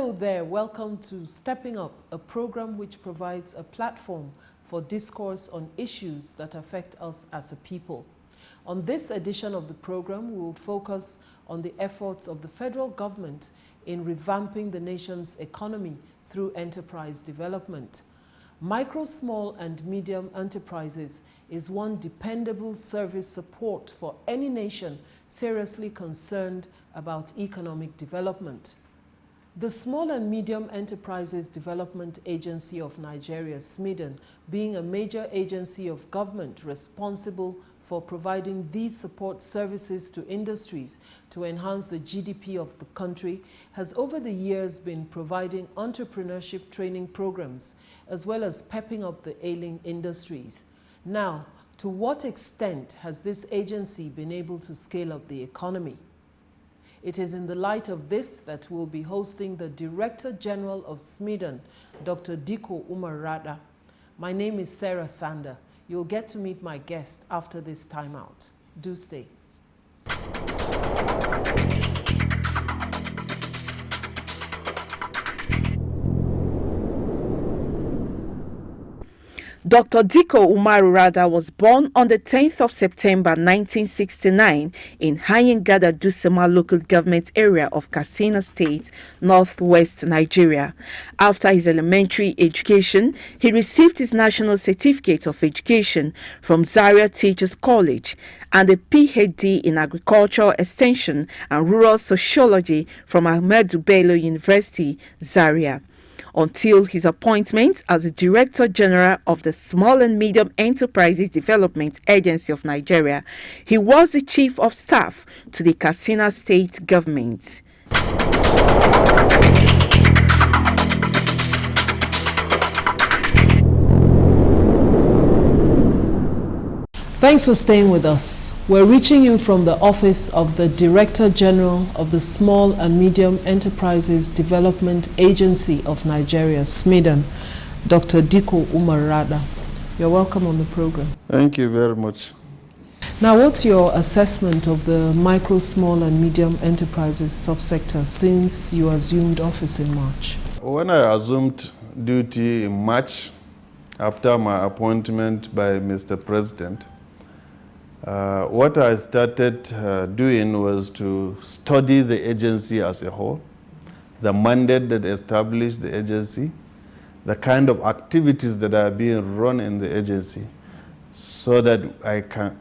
Hello there, welcome to Stepping Up, a program which provides a platform for discourse on issues that affect us as a people. On this edition of the program, we will focus on the efforts of the federal government in revamping the nation's economy through enterprise development. Micro, small and medium enterprises is one dependable service support for any nation seriously concerned about economic development. The Small and Medium Enterprises Development Agency of Nigeria, SMEDAN, being a major agency of government responsible for providing these support services to industries to enhance the GDP of the country, has over the years been providing entrepreneurship training programs as well as pepping up the ailing industries. Now, to what extent has this agency been able to scale up the economy? It is in the light of this that we'll be hosting the Director General of SMEDAN, Dr. Dikko Umar Radda. My name is Sanda. You'll get to meet my guest after this timeout. Do stay. Dr. Dikko Umar Radda was born on the 10th of September 1969 in Hayingada Dusema local government area of Katsina State, northwest Nigeria. After his elementary education, he received his National Certificate of Education from Zaria Teachers College and a PhD in Agricultural Extension and Rural Sociology from Ahmadu Bello University, Zaria. Until his appointment as the Director General of the Small and Medium Enterprises Development Agency of Nigeria, he was the Chief of Staff to the Katsina State government. Thanks for staying with us. We're reaching you from the office of the Director General of the Small and Medium Enterprises Development Agency of Nigeria, SMEDAN, Dr. Dikko Umar Radda. You're welcome on the program. Thank you very much. Now, what's your assessment of the micro, small and medium enterprises subsector since you assumed office in March? When I assumed duty in March, after my appointment by Mr. President, what I started doing was to study the agency as a whole, the mandate that established the agency, the kind of activities that are being run in the agency, so that I can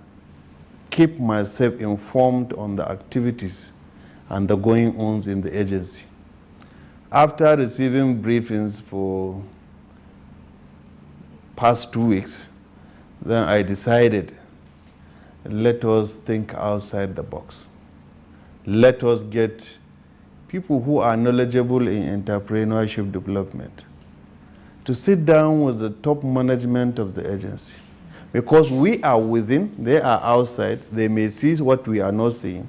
keep myself informed on the activities and the going-ons in the agency. After receiving briefings for past 2 weeks, then I decided, let us think outside the box. Let us get people who are knowledgeable in entrepreneurship development to sit down with the top management of the agency. Because we are within, they are outside, they may see what we are not seeing,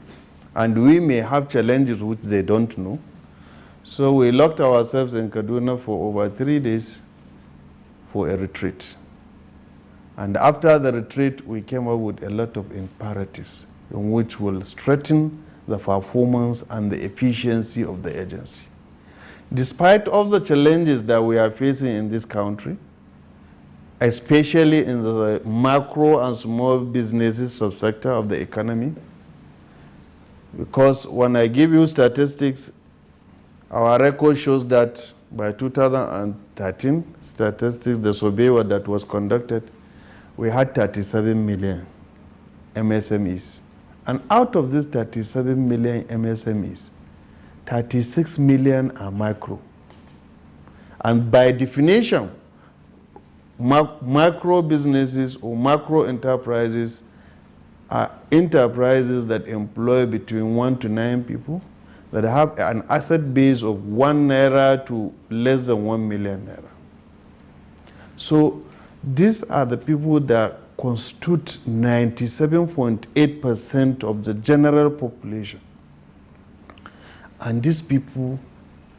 and we may have challenges which they don't know. So we locked ourselves in Kaduna for over 3 days for a retreat. And after the retreat, we came up with a lot of imperatives in which will strengthen the performance and the efficiency of the agency. Despite all the challenges that we are facing in this country, especially in the macro and small businesses subsector of the economy, because when I give you statistics, our record shows that by 2013 statistics, the survey that was conducted, we had 37 million MSMEs. And out of these 37 million MSMEs, 36 million are micro. And by definition, micro businesses or macro enterprises are enterprises that employ between 1 to 9 people, that have an asset base of 1 naira to less than 1 million naira. So these are the people that constitute 97.8% of the general population. And these people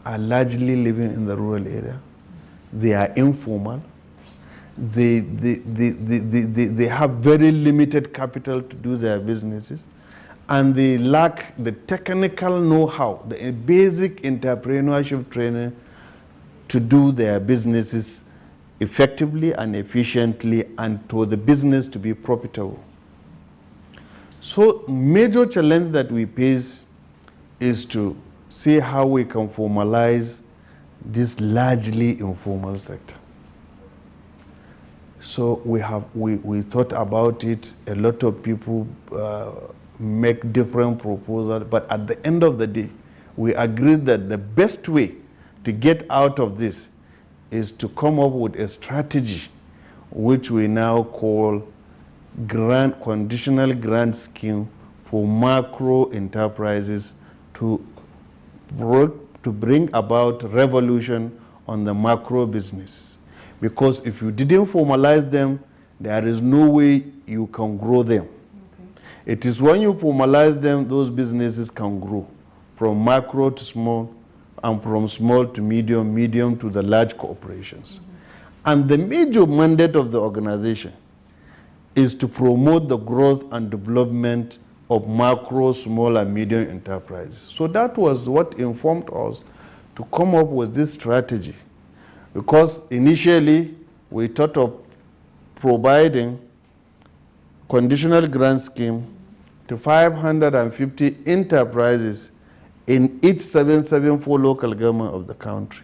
are largely living in the rural area. They are informal. They have very limited capital to do their businesses. and they lack the technical know-how, the basic entrepreneurship training to do their businesses effectively and efficiently and for the business to be profitable. So major challenge that we face is to see how we can formalize this largely informal sector. So we thought about it. A lot of people make different proposals, but at the end of the day, we agreed that the best way to get out of this is to come up with a strategy which we now call conditional grant scheme for macro enterprises to bring about revolution on the macro business. Because if you didn't formalize them, there is no way you can grow them. Okay. It is when you formalize them, those businesses can grow from macro to small, and from small to medium, medium to the large corporations. And the major mandate of the organization is to promote the growth and development of macro, small, and medium enterprises. So that was what informed us to come up with this strategy. Because initially, we thought of providing conditional grant scheme to 550 enterprises in each 774 local government of the country,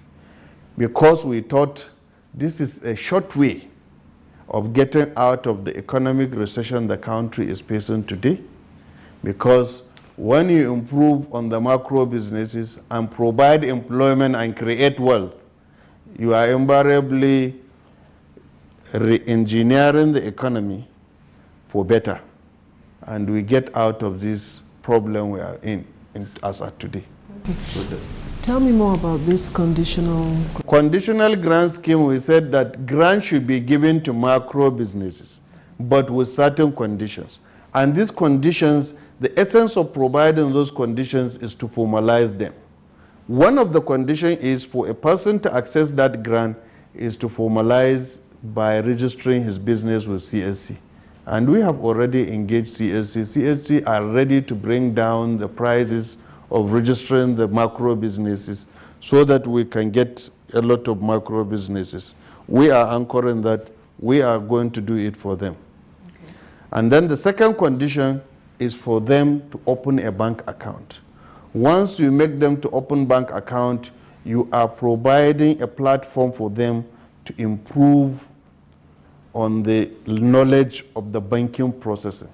because we thought this is a short way of getting out of the economic recession the country is facing today. Because when you improve on the macro businesses and provide employment and create wealth, you are invariably re-engineering the economy for better. And we get out of this problem we are in as at today. Okay. So tell me more about this conditional grant scheme. We said that grants should be given to macro businesses, but with certain conditions. And these conditions, the essence of providing those conditions is to formalize them. One of the conditions is for a person to access that grant is to formalize by registering his business with CSC. And we have already engaged CSC. CSC are ready to bring down the prices of registering the macro businesses so that we can get a lot of macro businesses. We are anchoring that we are going to do it for them. Okay. And then the second condition is for them to open a bank account. Once you make them to open bank account, you are providing a platform for them to improve on the knowledge of the banking processing,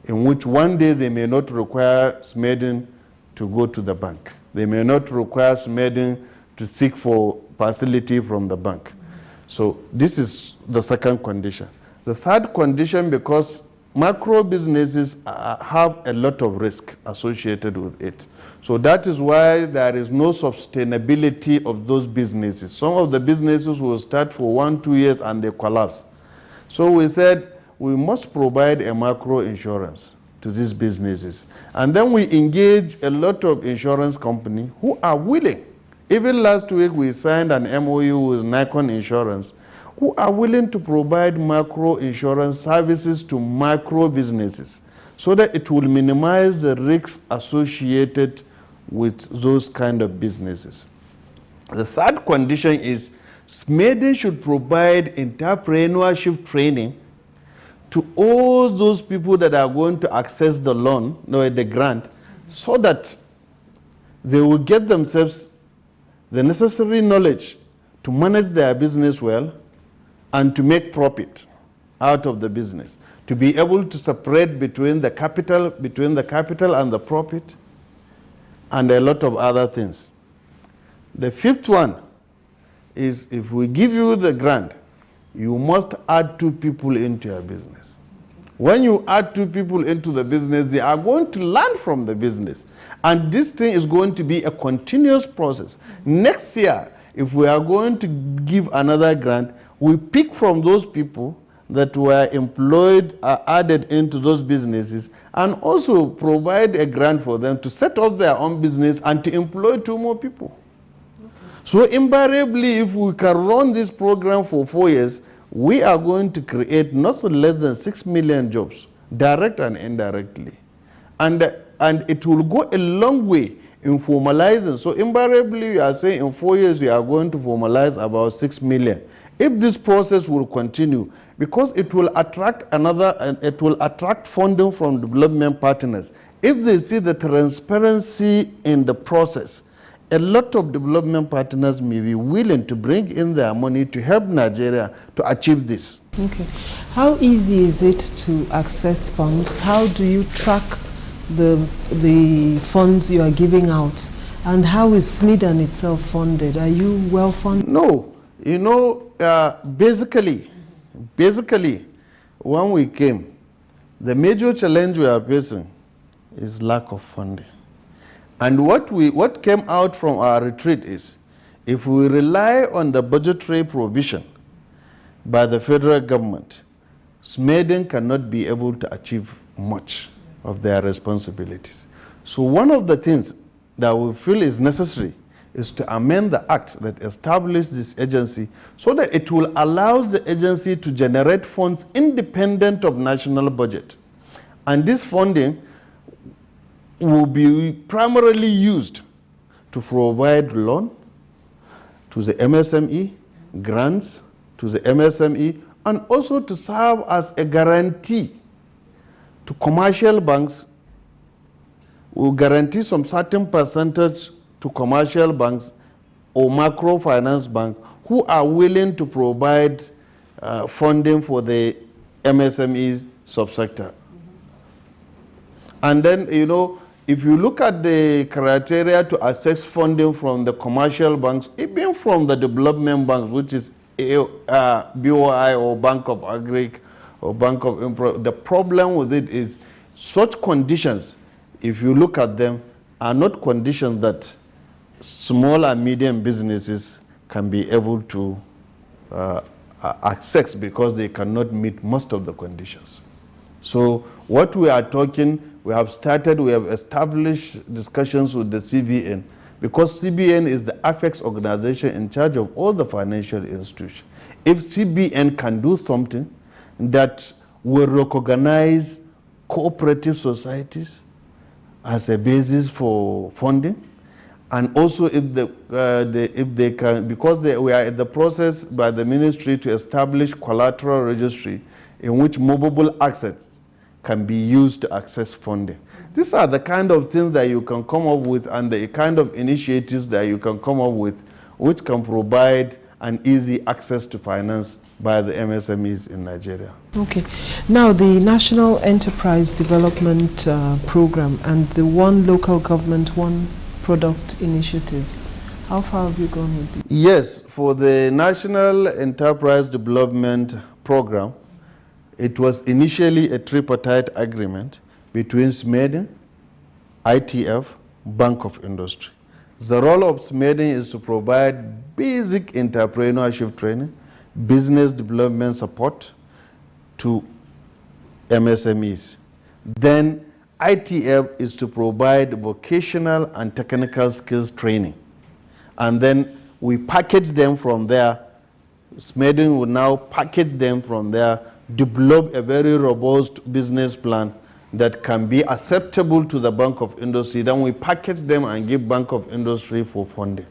in which one day they may not require SMEDAN to go to the bank. They may not require SMEDAN to seek for facility from the bank. So this is the second condition. The third condition, because macro businesses have a lot of risk associated with it. So that is why there is no sustainability of those businesses. Some of the businesses will start for 1-2 years and they collapse. So we said we must provide a macro insurance to these businesses. And then we engage a lot of insurance companies who are willing. Even last week we signed an MOU with Nikon Insurance, who are willing to provide macro insurance services to macro businesses so that it will minimize the risks associated with those kind of businesses. The third condition is SMEDAN should provide entrepreneurship training to all those people that are going to access the loan, the grant, so that they will get themselves the necessary knowledge to manage their business well and to make profit out of the business, to be able to separate between the capital and the profit, and a lot of other things. The fifth one is, if we give you the grant, you must add 2 people into your business. When you add 2 people into the business, they are going to learn from the business. And this thing is going to be a continuous process. Next year, if we are going to give another grant, we pick from those people that were employed, added into those businesses, and also provide a grant for them to set up their own business and to employ 2 more people. Okay. So invariably, if we can run this program for 4 years, we are going to create not less than 6 million jobs, direct and indirectly. And it will go a long way in formalizing. So invariably, we are saying in 4 years, we are going to formalize about 6 million. If this process will continue, because it will attract it will attract funding from development partners. If they see the transparency in the process, a lot of development partners may be willing to bring in their money to help Nigeria to achieve this. Okay. How easy is it to access funds? How do you track the funds you are giving out? And how is SMEDAN itself funded? Are you well funded? No. You know, basically, when we came, the major challenge we are facing is lack of funding. And what came out from our retreat is, if we rely on the budgetary provision by the federal government, SMEDAN cannot be able to achieve much of their responsibilities. So one of the things that we feel is necessary is to amend the act that established this agency so that it will allow the agency to generate funds independent of national budget. And this funding will be primarily used to provide loan to the MSME, grants to the MSME, and also to serve as a guarantee to commercial banks. Will guarantee some certain percentage to commercial banks or microfinance banks who are willing to provide funding for the MSMEs subsector. And then, you know, if you look at the criteria to access funding from the commercial banks, even from the development banks, which is BOI or Bank of Agric or Bank of Impro, the problem with it is such conditions, if you look at them, are not conditions that small and medium businesses can be able to access because they cannot meet most of the conditions. So what we are talking, we have established discussions with the CBN, because CBN is the apex organization in charge of all the financial institutions. If CBN can do something that will recognize cooperative societies as a basis for funding, and also if they can, because we are in the process by the ministry to establish collateral registry in which movable assets can be used to access funding. These are the kind of things that you can come up with and the kind of initiatives that you can come up with which can provide an easy access to finance by the MSMEs in Nigeria. Okay. Now, the National Enterprise Development Programme and the One Local Government, One Product Initiative, how far have you gone with it? Yes, for the National Enterprise Development Programme, it was initially a tripartite agreement between SMEDAN, ITF, Bank of Industry. The role of SMEDAN is to provide basic entrepreneurship training, business development support to MSMEs. Then ITF is to provide vocational and technical skills training. And then we package them from there. SMEDAN will now package them from there, develop a very robust business plan that can be acceptable to the Bank of Industry. Then we package them and give Bank of Industry for funding.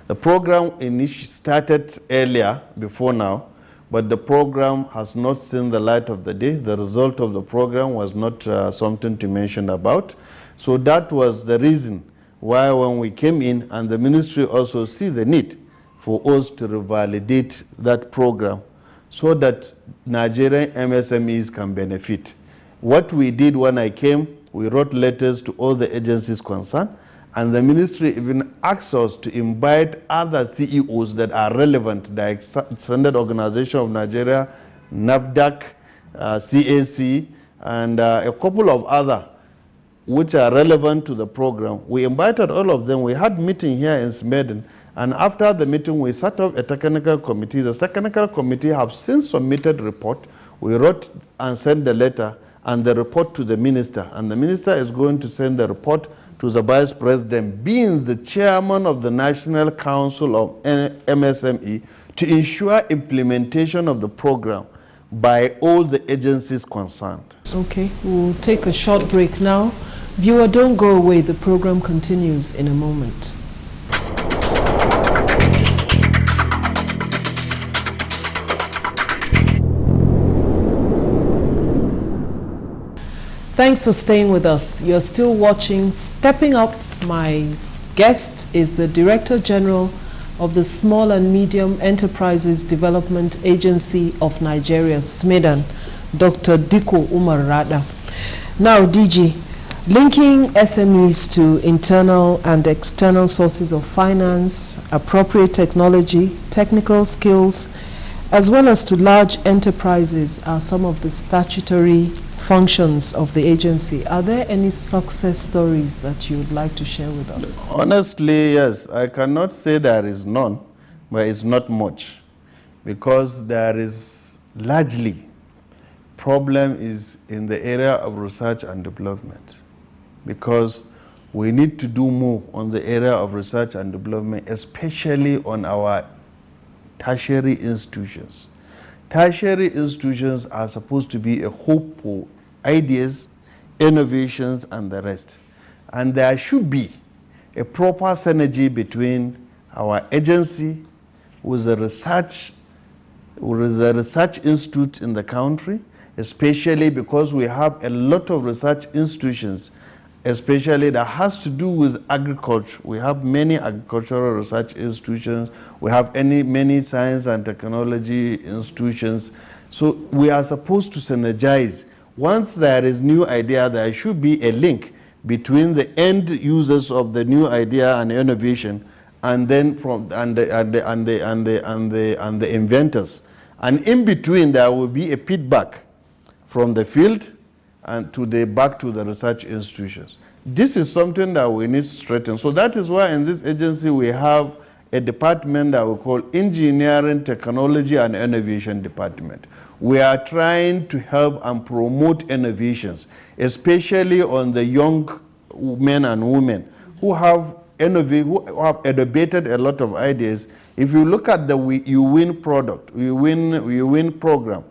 The program initially started earlier, before now, but the program has not seen the light of the day. The result of the program was not something to mention about. So that was the reason why when we came in, and the ministry also see the need for us to revalidate that program so that Nigerian MSMEs can benefit. What we did when I came, we wrote letters to all the agencies concerned, and the ministry even asked us to invite other CEOs that are relevant, like Standard Organization of Nigeria, NAFDAC, CAC, and a couple of other which are relevant to the program. We invited all of them. We had a meeting here in SMEDAN, and after the meeting, we set up a technical committee. The technical committee have since submitted a report. We wrote and sent the letter and the report to the minister, and the minister is going to send the report to the vice president, being the chairman of the National Council of MSME, to ensure implementation of the program by all the agencies concerned. Okay, we'll take a short break now. Viewer, don't go away. The program continues in a moment. Thanks for staying with us. You're still watching Stepping Up. My guest is the Director General of the Small and Medium Enterprises Development Agency of Nigeria, SMEDAN, Dr. Dikko Umar Radda. Now, DG, linking SMEs to internal and external sources of finance, appropriate technology, technical skills, as well as to large enterprises are some of the statutory functions of the agency. Are there any success stories that you would like to share with us? Honestly, yes. I cannot say there is none, but it's not much, because there is largely problem is in the area of research and development, because we need to do more on the area of research and development, especially on our tertiary institutions. Tertiary institutions are supposed to be a hope for ideas, innovations, and the rest. And there should be a proper synergy between our agency with the research institute in the country, especially because we have a lot of research institutions, especially that has to do with agriculture. We have many agricultural research institutions. We have many science and technology institutions. So we are supposed to synergize. Once there is new idea, there should be a link between the end users of the new idea and innovation, and then the inventors. And in between, there will be a feedback from the field and back to the research institutions. This is something that we need to strengthen. So that is why in this agency we have a department that we call Engineering, Technology and Innovation Department. We are trying to help and promote innovations, especially on the young men and women who have innovated a lot of ideas. If you look at the You Win product, You Win program,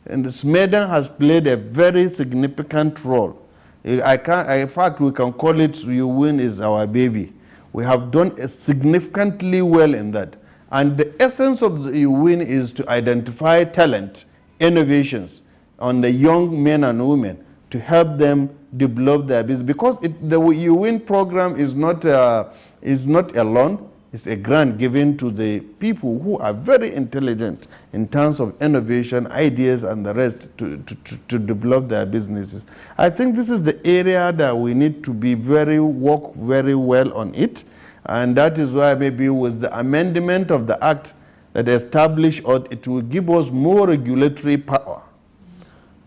and the SMEDAN has played a very significant role. In fact, we can call it You Win is our baby. We have done significantly well in that. And the essence of the You Win is to identify talent, innovations on the young men and women to help them develop their business. Because the You Win program is not a loan. It's a grant given to the people who are very intelligent in terms of innovation, ideas, and the rest to develop their businesses. I think this is the area that we need to work very well on it. And that is why maybe with the amendment of the act that established, it will give us more regulatory power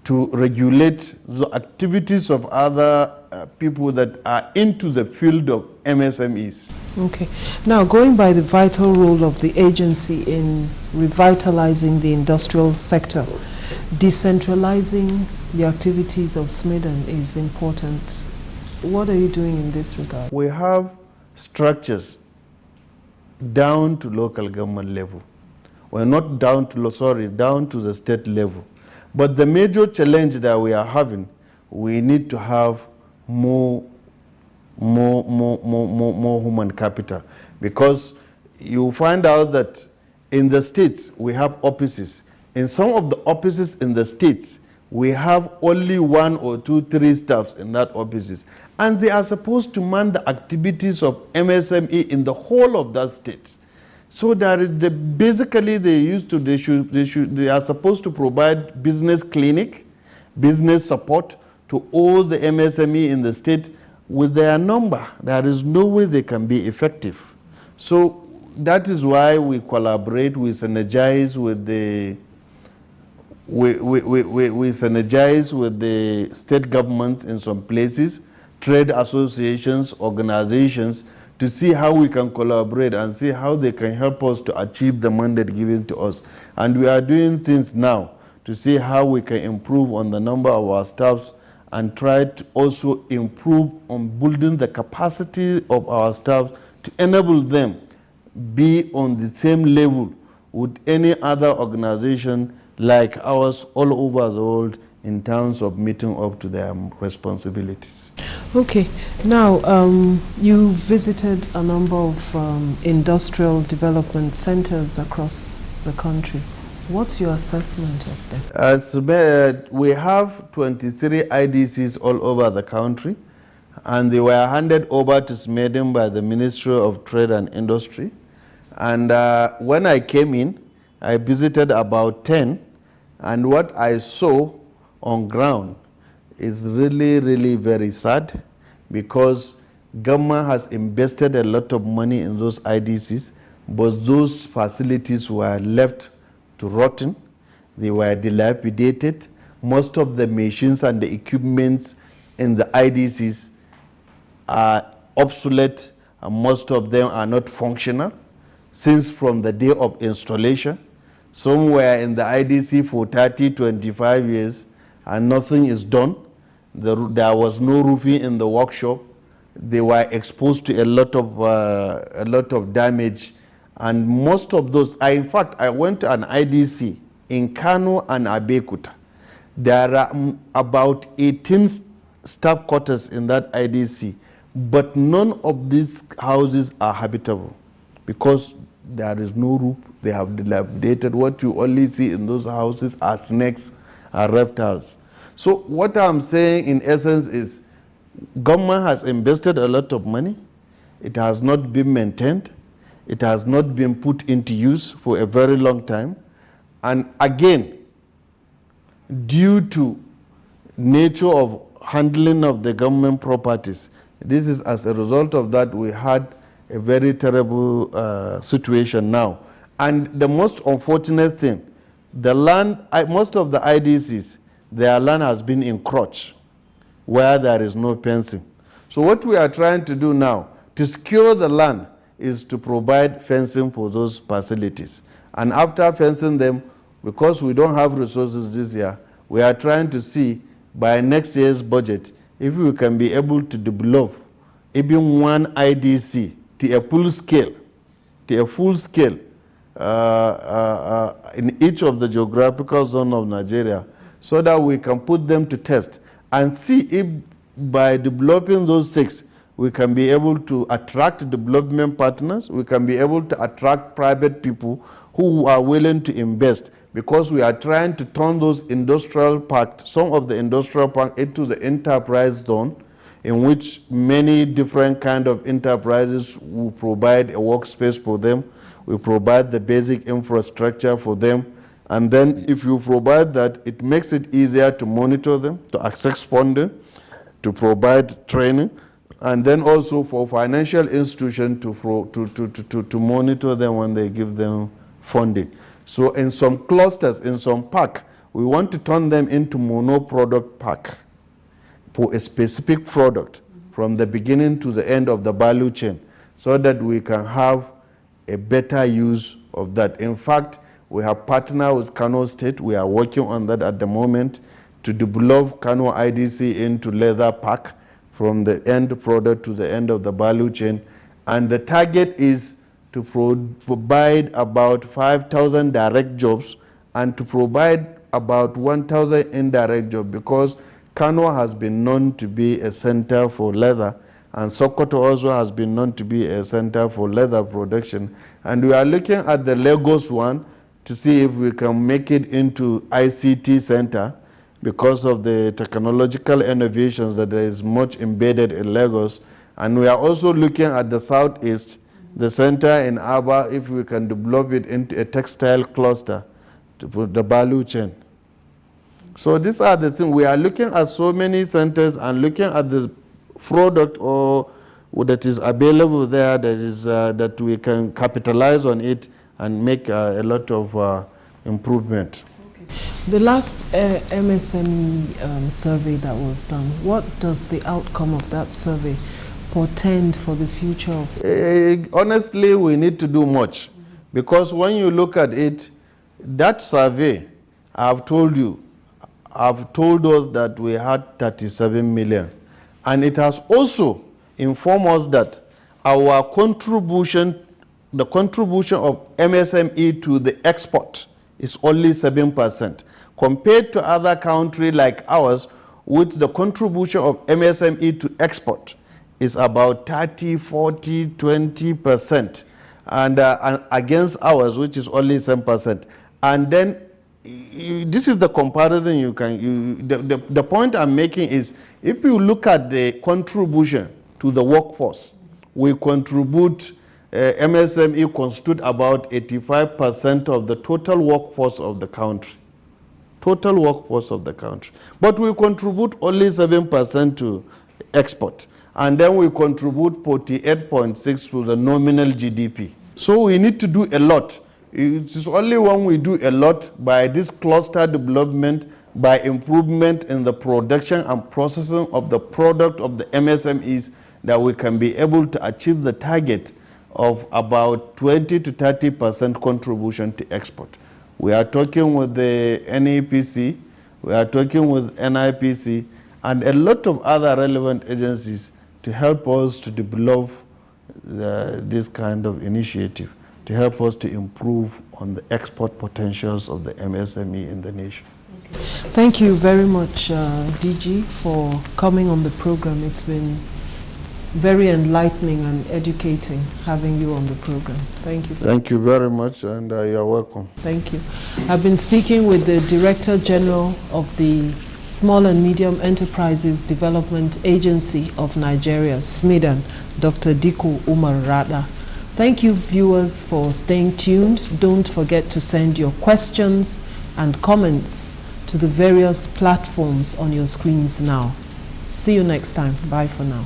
to regulate the activities of other people that are into the field of MSMEs. Okay. Now, going by the vital role of the agency in revitalizing the industrial sector, decentralizing the activities of SMEDAN is important. What are you doing in this regard? We have structures down to local government level. We're not down to the state level. But the major challenge that we are having, we need to have more human capital, because you find out that in the states we have offices. In some of the offices in the states, we have only 1 or 2, 3 staffs in that offices, and they are supposed to man the activities of MSME in the whole of that state. So there is basically they are supposed to provide business clinic, business support to all the MSME in the state. With their number, there is no way they can be effective. So that is why we collaborate, we synergize with the state governments in some places, trade associations, organizations, to see how we can collaborate and see how they can help us to achieve the mandate given to us. And we are doing things now to see how we can improve on the number of our staffs and try to also improve on building the capacity of our staff to enable them be on the same level with any other organization like ours all over the world in terms of meeting up to their responsibilities. Okay, now you visited a number of industrial development centers across the country. What's your assessment of them? As we have 23 IDCs all over the country, and they were handed over to SMEDAN by the Ministry of Trade and Industry. And when I came in, I visited about 10, and what I saw on ground is really, really very sad, because government has invested a lot of money in those IDCs, but those facilities were left to rotten. They were dilapidated. Most of the machines and the equipments in the IDCs are obsolete, and most of them are not functional since from the day of installation. Some were in the IDC for 30, 25 years, and nothing is done. There was no roofing in the workshop. They were exposed to a lot of damage, and most of those. In fact, I went to an IDC in Kano and Abeokuta. There are about 18 staff quarters in that IDC, but none of these houses are habitable because there is no roof. They have dilapidated. What you only see in those houses are snakes and reptiles. So what I'm saying in essence is government has invested a lot of money. It has not been maintained. It has not been put into use for a very long time. And again, due to nature of handling of the government properties, this is as a result of that we had a very terrible situation now. And the most unfortunate thing, the land, most of the IDCs, their land has been encroached where there is no fencing. So what we are trying to do now to secure the land is to provide fencing for those facilities. And after fencing them, because we don't have resources this year, we are trying to see by next year's budget if we can be able to develop even one IDC to a full scale, in each of the geographical zones of Nigeria, so that we can put them to test and see if by developing those 6, we can be able to attract development partners, we can be able to attract private people who are willing to invest, because we are trying to turn those industrial parks, some of the industrial parks, into the enterprise zone, in which many different kind of enterprises will provide a workspace for them. We provide the basic infrastructure for them. And then if you provide that, it makes it easier to monitor them, to access funding, to provide training, and then also for financial institutions to monitor them when they give them funding. So in some clusters, in some park, we want to turn them into mono-product park for a specific product from the beginning to the end of the value chain, so that we can have a better use of that. In fact, we have partnered with Kano State. We are working on that at the moment to develop Kano IDC into leather pack from the end product to the end of the value chain. And the target is to provide about 5,000 direct jobs and to provide about 1,000 indirect jobs, because Kano has been known to be a center for leather, and Sokoto also has been known to be a center for leather production. And we are looking at the Lagos one to see if we can make it into ICT center, because of the technological innovations that is much embedded in Lagos. And we are also looking at the Southeast, the center in Aba, if we can develop it into a textile cluster to put the value chain. So these are the things. We are looking at so many centers and looking at the product or that is available there, that is that we can capitalize on it and make a lot of improvement. Okay. The last MSME survey that was done, what does the outcome of that survey portend for the future of? Honestly, we need to do much, because when you look at it, that survey, I've told us that we had 37 million. And it has also informed us that our contribution, the contribution of MSME to the export is only 7%. Compared to other countries like ours, which the contribution of MSME to export is about 30, 40, 20%, and against ours, which is only 7%. And then this is the comparison you can, the point I'm making is, if you look at the contribution to the workforce, we contribute, MSME constitute about 85% of the total workforce of the country. Total workforce of the country. But we contribute only 7% to export. And then we contribute 48.6% to the nominal GDP. So we need to do a lot. It is only when we do a lot by this cluster development, by improvement in the production and processing of the product of the MSMEs, that we can be able to achieve the target of about 20 to 30% contribution to export. We are talking with the NEPC, we are talking with NIPC, and a lot of other relevant agencies to help us to develop this kind of initiative, to help us to improve on the export potentials of the MSME in the nation. Okay. Thank you very much, DG, for coming on the program. It's been very enlightening and educating having you on the program. Thank you. Thank you very much, and you're welcome. Thank you. I've been speaking with the Director General of the Small and Medium Enterprises Development Agency of Nigeria, SMEDAN, Dr. Dikko Umar Radda. Thank you, viewers, for staying tuned. Don't forget to send your questions and comments to the various platforms on your screens now. See you next time. Bye for now.